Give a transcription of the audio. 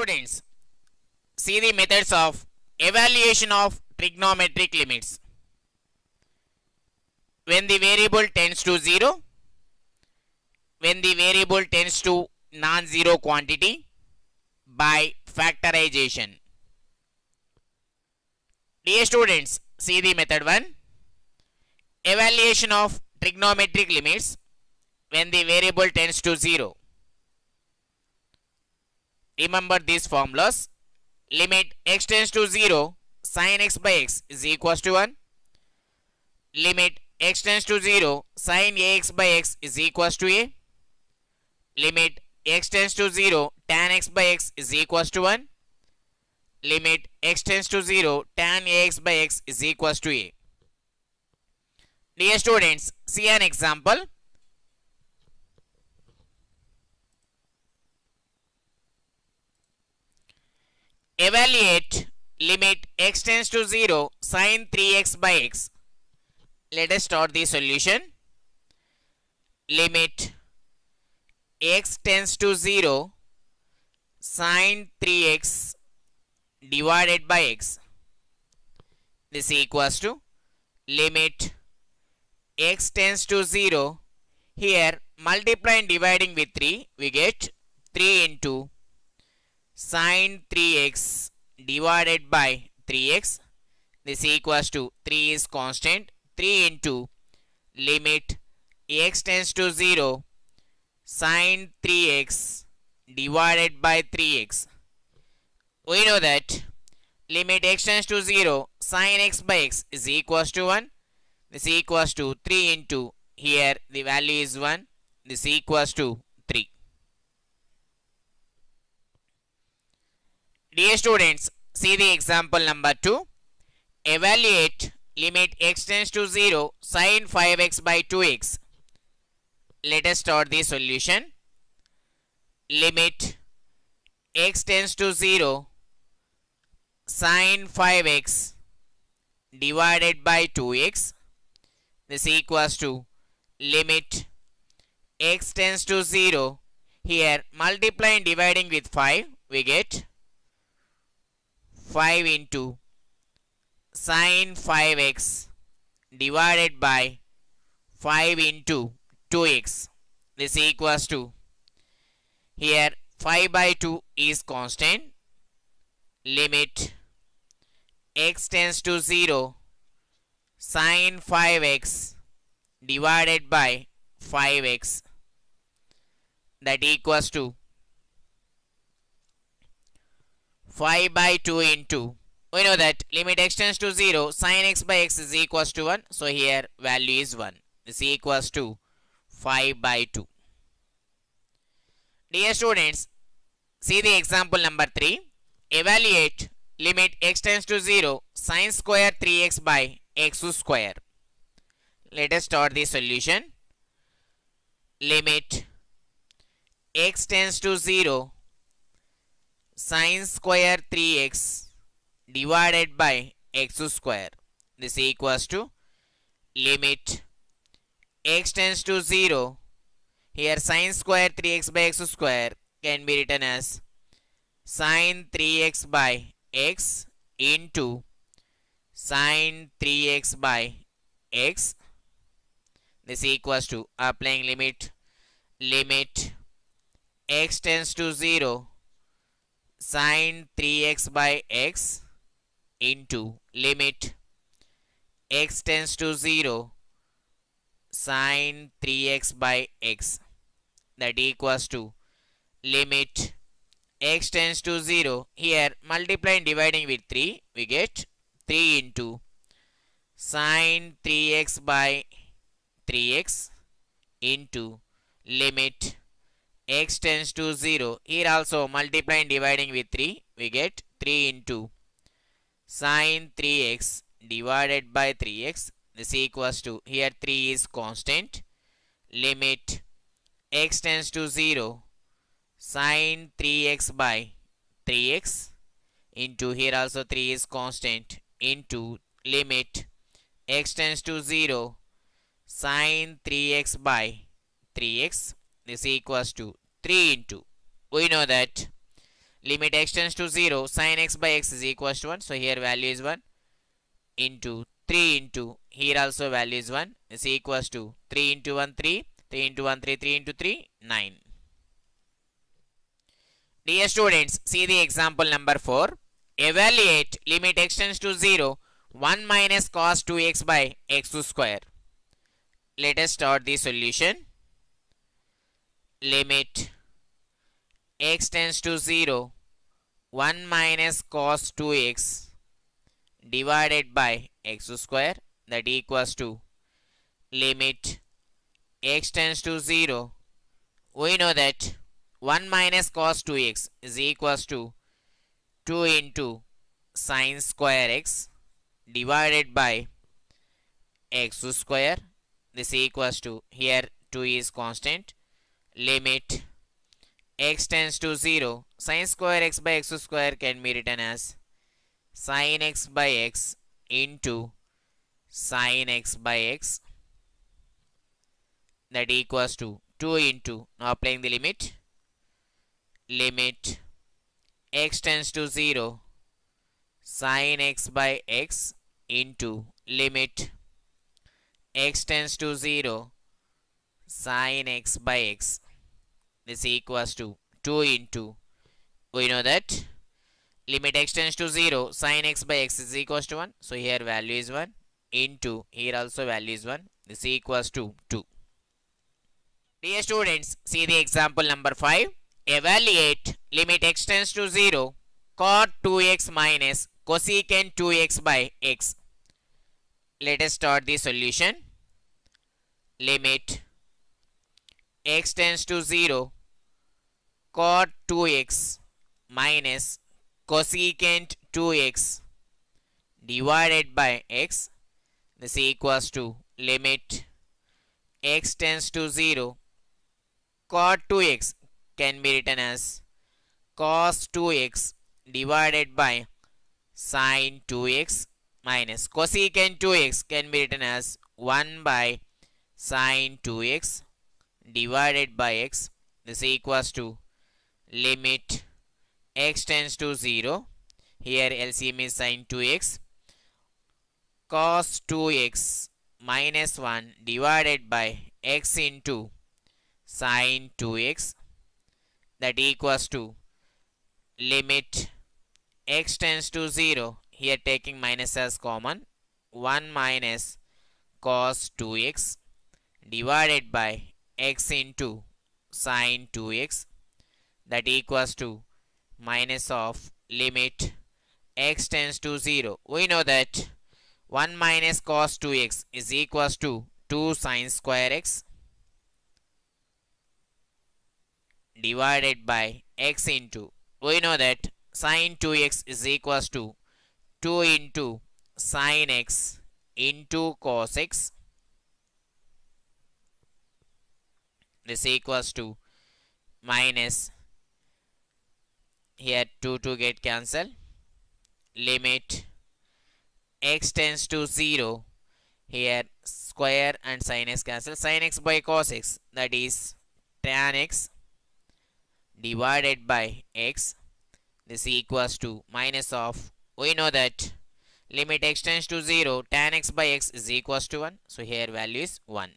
students, see the methods of evaluation of trigonometric limits. When the variable tends to 0, when the variable tends to non-zero quantity, by factorization. Dear students, see the method 1. Evaluation of trigonometric limits when the variable tends to 0. Remember these formulas. Limit x tends to 0, sin x by x is equals to 1. Limit x tends to 0, sin ax by x is equals to a. Limit x tends to 0, tan x by x is equals to 1. Limit x tends to 0, tan ax by x is equals to a. Dear students, see an example. Evaluate limit x tends to 0, sin 3x by x. Let us start the solution. Limit x tends to 0, sin 3x divided by x. This equals to limit x tends to 0. Here multiply and dividing with 3, we get 3 into sin 3x divided by 3x. This equals to 3 is constant. 3 into limit x tends to 0, sin 3x divided by 3x. We know that limit x tends to 0, sin x by x is equals to 1. This equals to 3 into, here the value is 1. This equals to 3. Dear students, see the example number 2. Evaluate limit x tends to 0, sin 5x by 2x. Let us start the solution. Limit x tends to 0, sin 5x divided by 2x. This equals to limit x tends to 0. Here multiply and dividing with 5, we get 5 into sin 5x divided by 5 into 2x. This equals to, here 5 by 2 is constant. Limit x tends to 0, sin 5x divided by 5x. That equals to 5 by 2 into, we know that limit x tends to 0, sin x by x is equals to 1. So here value is 1. This equals to 5 by 2. Dear students, see the example number 3. Evaluate limit x tends to 0, sin square 3x by x square. Let us start the solution. Limit x tends to 0, sin square 3x divided by x square. This equals to limit x tends to 0. Here sin square 3x by x square can be written as sin 3x by x into sin 3x by x. This equals to, applying limit x tends to 0, sin 3x by x into limit x tends to 0, sin 3x by x. That equals to limit x tends to 0. Here multiply and dividing with 3, we get 3 into sin 3x by 3x into limit x tends to 0. Here also multiply and dividing with 3, we get 3 into sin 3x divided by 3x. This equals to, here 3 is constant. Limit x tends to 0, sin 3x by 3x into, here also 3 is constant, into limit x tends to 0, sin 3x by 3x. This equals to 3 into, we know that limit x tends to 0, sin x by x is equals to 1. So here value is 1 into 3 into, here also value is 1 is equals to 3 into 1 3, 3 into 1 3, 3 into 3 9. Dear students, see the example number 4. Evaluate limit x tends to 0, 1 minus cos 2x by x square. Let us start the solution. Limit x tends to 0, 1 minus cos 2x divided by x square, that equals to limit x tends to 0. We know that 1 minus cos 2x is equals to 2 into sin square x divided by x square. This equals to, here 2 is constant. Limit x tends to 0. Sin square x by x square can be written as sin x by x into sin x by x, that equals to 2 into, now applying the limit, limit x tends to 0, sin x by x into limit x tends to 0, sin x by x. This equals to 2 into, we know that limit x tends to 0, sin x by x is equals to 1. So here value is 1 into, here also value is 1. This equals to 2. Dear students, see the example number 5. Evaluate limit x tends to 0, cot 2x minus cosecant 2x by x. Let us start the solution. Limit x tends to 0, cot 2x minus cosecant 2x divided by x. This equals to limit x tends to 0, cot 2x can be written as cos 2x divided by sin 2x minus cosecant 2x can be written as 1 by sin 2x divided by x. This equals to limit x tends to 0. Here LCM is sin 2x. Cos 2x minus 1 divided by x into sin 2x, that equals to limit x tends to 0. Here taking minus as common. 1 minus cos 2x divided by x into sin 2x, that equals to minus of limit x tends to 0. We know that 1 minus cos 2x is equals to 2 sin square x divided by x into, we know that sin 2x is equals to 2 into sin x into cos x. This equals to minus, here 2 get cancelled. Limit x tends to 0. Here square and sin x cancel. Sin x by cos x, that is tan x divided by x. This equals to minus of, we know that limit x tends to 0, tan x by x is equals to 1. So here value is 1.